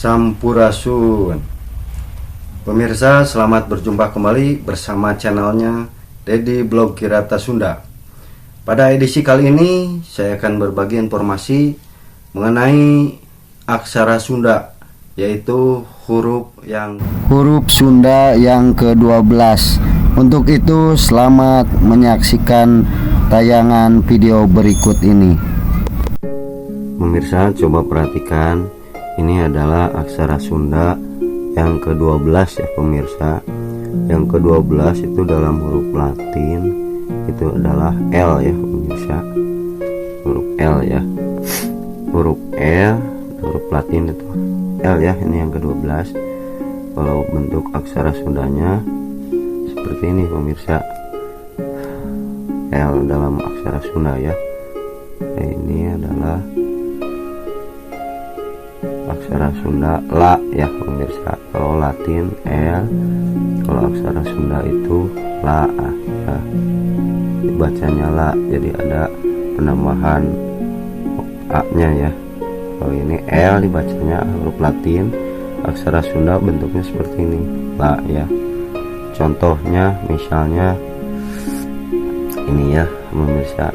Sampurasun. Pemirsa, selamat berjumpa kembali bersama channelnya Dedi Blog Kirata Sunda. Pada edisi kali ini saya akan berbagi informasi mengenai aksara Sunda, yaitu huruf Sunda yang ke-12. Untuk itu selamat menyaksikan tayangan video berikut ini. Pemirsa, coba perhatikan, ini adalah aksara Sunda yang ke-12 ya pemirsa. Yang ke-12 itu dalam huruf Latin itu adalah L ya pemirsa. Huruf L ya. Huruf L, huruf Latin itu L ya, ini yang ke-12. Kalau bentuk aksara Sundanya seperti ini pemirsa. L dalam aksara Sunda ya. Nah, ini adalah aksara Sunda La ya pemirsa. Kalau Latin L, kalau aksara Sunda itu La ya. Dibacanya La, jadi ada penambahan A nya ya. Kalau ini L dibacanya huruf Latin, aksara Sunda bentuknya seperti ini, La ya. Contohnya misalnya ini ya pemirsa.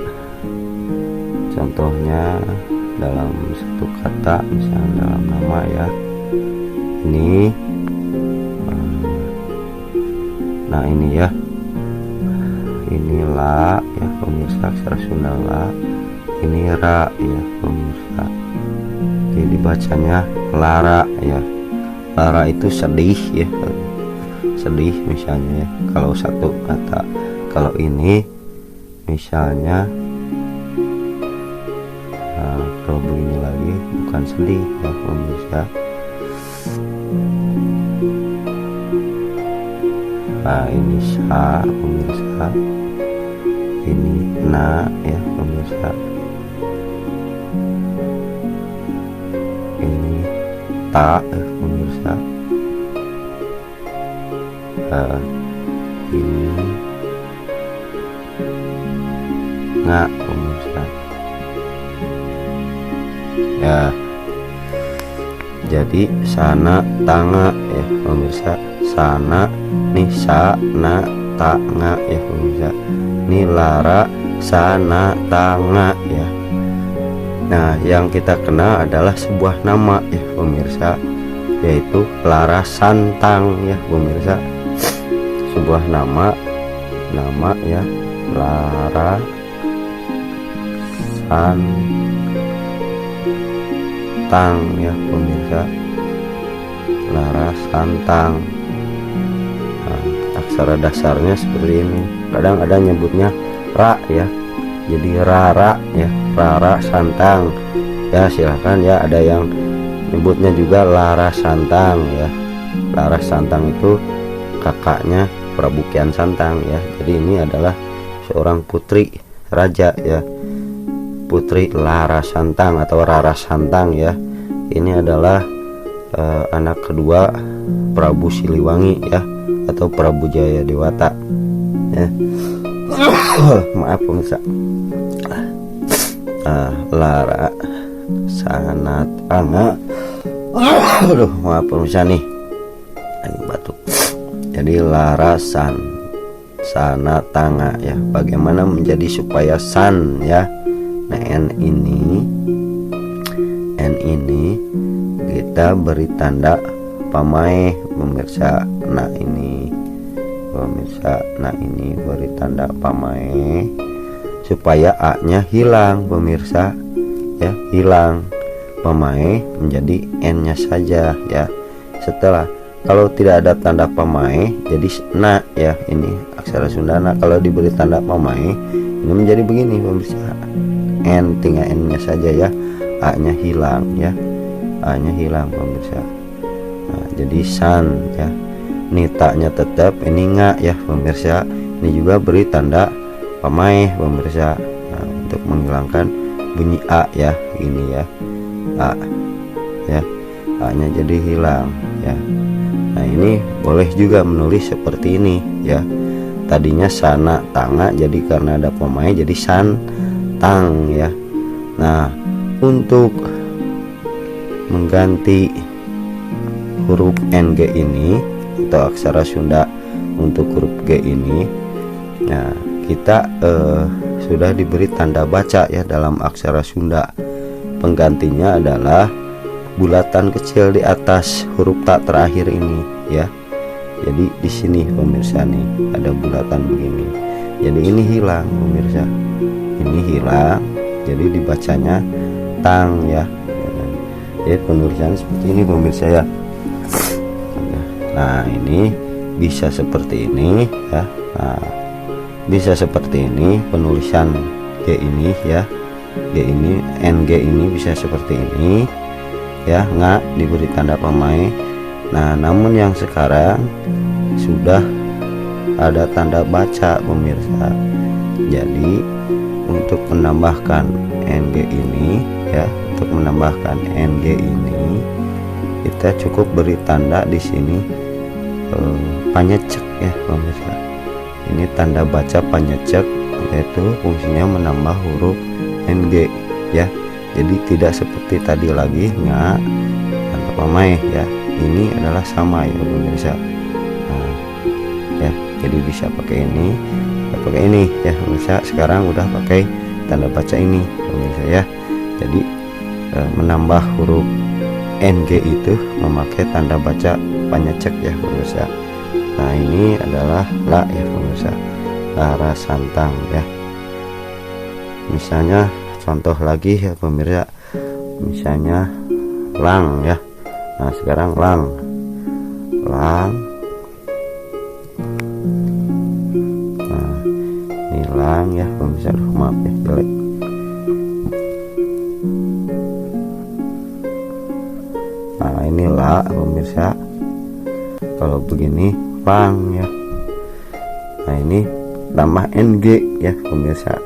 Contohnya dalam satu kata, misalnya dalam nama ya, ini nah ini ya, ini La ya pemirsa, aksara Sunda La. Ini Ra ya pemirsa, jadi dibacanya Lara ya. Lara itu sedih ya, sedih misalnya ya, kalau satu kata. Kalau ini misalnya kalau begini lagi bukan sedih ya pemirsa. Nah ini Sa pemirsa, ini Na ya pemirsa, ini Ta ya pemirsa, ini Nga pemirsa ya. Jadi sana tanga ya pemirsa. Sana nih sa na tanga ya pemirsa. Nih Lara sana tanga ya. Nah yang kita kenal adalah sebuah nama ya pemirsa, yaitu Lara Santang ya pemirsa. Sebuah nama ya, Lara Santang ya pemirsa. Lara Santang. Nah, aksara dasarnya seperti ini. Kadang ada nyebutnya Ra ya, jadi Rara ya, Rara Santang ya. Silahkan ya, ada yang nyebutnya juga Lara Santang ya. Lara Santang itu kakaknya Prabu Kian Santang ya. Jadi ini adalah seorang putri raja ya, Putri Lara Santang atau Rara Santang ya. Ini adalah anak kedua Prabu Siliwangi ya, atau Prabu Jaya Dewata ya. Maaf pemirsa. Lara Sanatanga. Aduh, maaf pemirsa nih, ini batuk. Jadi Lara Sanatanga ya. Bagaimana menjadi supaya san ya. Nah N ini kita beri tanda pamae pemirsa. Nah ini pemirsa, nah ini beri tanda pamae supaya A nya hilang pemirsa ya, hilang. Pamae menjadi N nya saja ya. Setelah, kalau tidak ada tanda pamae jadi na ya, ini aksara Sunda. Nah kalau diberi tanda pamae ini menjadi begini pemirsa, N, tinggal N nya saja ya, A nya hilang ya, A nya hilang pemirsa. Nah jadi san ya. Nita nya tetap, ini nga ya pemirsa. Ini juga beri tanda pamae pemirsa. Nah, untuk menghilangkan bunyi A ya, ini ya, A ya, A nya jadi hilang ya. Nah ini boleh juga menulis seperti ini ya. Tadinya sana tanga, jadi karena ada pemain jadi san tang ya. Nah untuk mengganti huruf NG ini atau aksara Sunda untuk huruf G ini. Nah, kita sudah diberi tanda baca ya dalam aksara Sunda. Penggantinya adalah bulatan kecil di atas huruf tak terakhir ini ya. Jadi di sini pemirsa nih ada bulatan begini. Jadi ini hilang pemirsa. Ini hilang. Jadi dibacanya tang ya. Jadi penulisan seperti ini pemirsa ya. Nah, ini bisa seperti ini ya. Nah, bisa seperti ini penulisan G ini ya. G ini, NG ini bisa seperti ini ya, nggak diberi tanda pemain. Nah, namun yang sekarang sudah ada tanda baca pemirsa. Jadi untuk menambahkan NG ini ya, untuk menambahkan NG ini kita cukup beri tanda di sini panyecek ya pemirsa. Ini tanda baca panyecek, yaitu fungsinya menambah huruf NG ya. Jadi tidak seperti tadi lagi nggak tanda pamaih ya. Ini adalah sama ya pemirsa. Nah, ya, jadi bisa pakai ini, pakai ini ya pemirsa. Sekarang udah pakai tanda baca ini pemirsa ya. Jadi menambah huruf NG itu memakai tanda baca panyecek ya pemirsa. Nah, ini adalah la ya pemirsa, lara santang ya. Misalnya contoh lagi ya pemirsa, misalnya lang ya. Nah, sekarang lang. Nah, ini lang ya pemirsa. Aduh, maaf ya jelek. Nah, ini la pemirsa. Kalau begini lang ya. Nah, ini tambah NG ya pemirsa.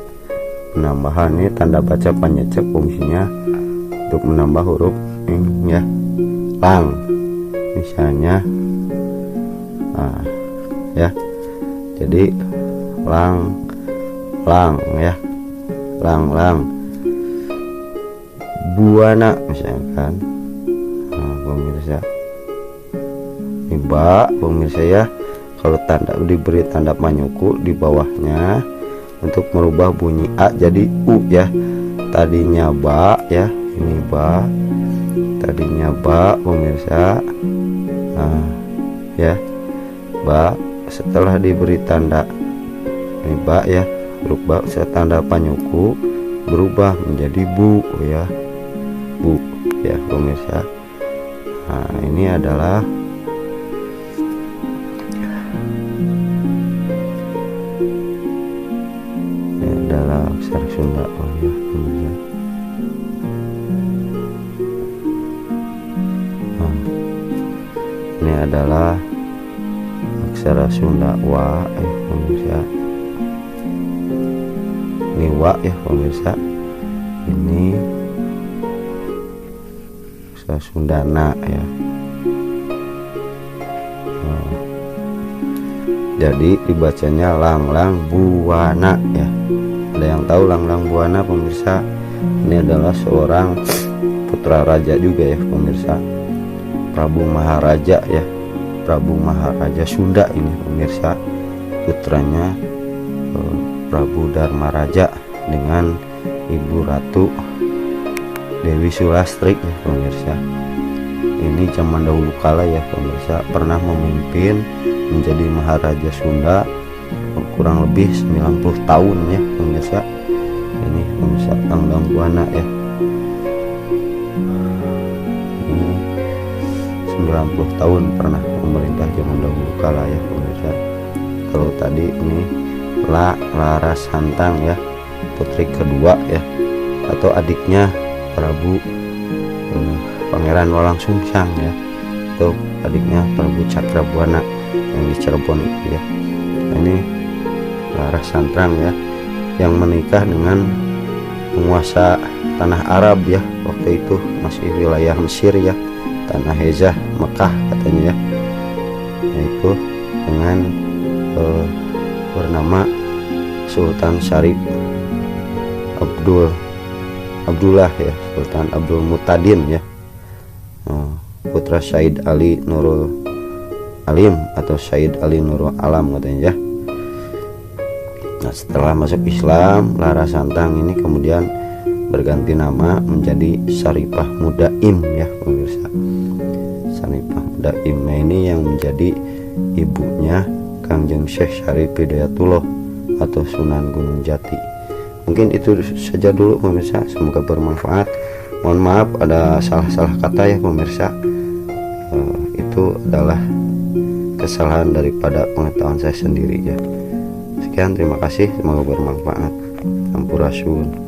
Penambahan ini tanda baca panyecek fungsinya untuk menambah huruf ya. Lang misalnya, nah ya, jadi lang ya, lang buana misalkan. Nah, pemirsa, ini ba pemirsa ya. Kalau tanda diberi tanda panyuku di bawahnya untuk merubah bunyi a jadi u ya. Tadinya ba ya, ini ba, tadinya ba pemirsa. Nah ya, ba setelah diberi tanda ini ba ya, huruf ba tanda panyuku berubah menjadi bu ya, bu ya pemirsa. Nah, ini adalah aksara Sunda ya pemirsa. Nah, ini adalah aksara Sunda wa ya pemirsa. Ini wa ya pemirsa. Ini aksara Sundana ya. Nah, jadi dibacanya lang buana ya. Ada yang tahu lang buana pemirsa? Ini adalah seorang putra raja juga ya pemirsa, Prabu Maharaja ya, Prabu Maharaja Sunda ini pemirsa. Putranya Prabu Dharmaraja dengan Ibu Ratu Dewi Sulastri ya pemirsa. Ini zaman dahulu kala ya pemirsa, pernah memimpin menjadi Maharaja Sunda kurang lebih 90 tahun ya pemirsa. Ini pemirsa lang buana ya. Ini 90 tahun pernah memerintah zaman dahulu kala ya pemirsa. Kalau tadi ini Lara Santang ya, putri kedua ya, atau adiknya Prabu Pangeran Walang Sungsang ya, atau adiknya Prabu Cakrabuana yang di Cirebon itu ya. Ini Lara Santang ya, yang menikah dengan penguasa tanah Arab ya, waktu itu masih wilayah Mesir ya, tanah Hejaz Mekah katanya ya, yaitu dengan bernama Sultan Syarif Abdullah ya, Sultan Abdul Muttadin ya. putra Said Ali Nurul Alim atau Said Ali Nurul Alam katanya ya. Nah, setelah masuk Islam, Lara Santang ini kemudian berganti nama menjadi Saripah Mudaim ya pemirsa. Saripah Mudaim, nah ini yang menjadi ibunya Kangjeng Syekh Syarif Hidayatullah atau Sunan Gunung Jati. Mungkin itu saja dulu pemirsa, semoga bermanfaat. Mohon maaf ada salah-salah kata ya pemirsa, itu adalah kesalahan daripada pengetahuan saya sendiri ya. Sekian, terima kasih, semoga bermanfaat. Sampurasun.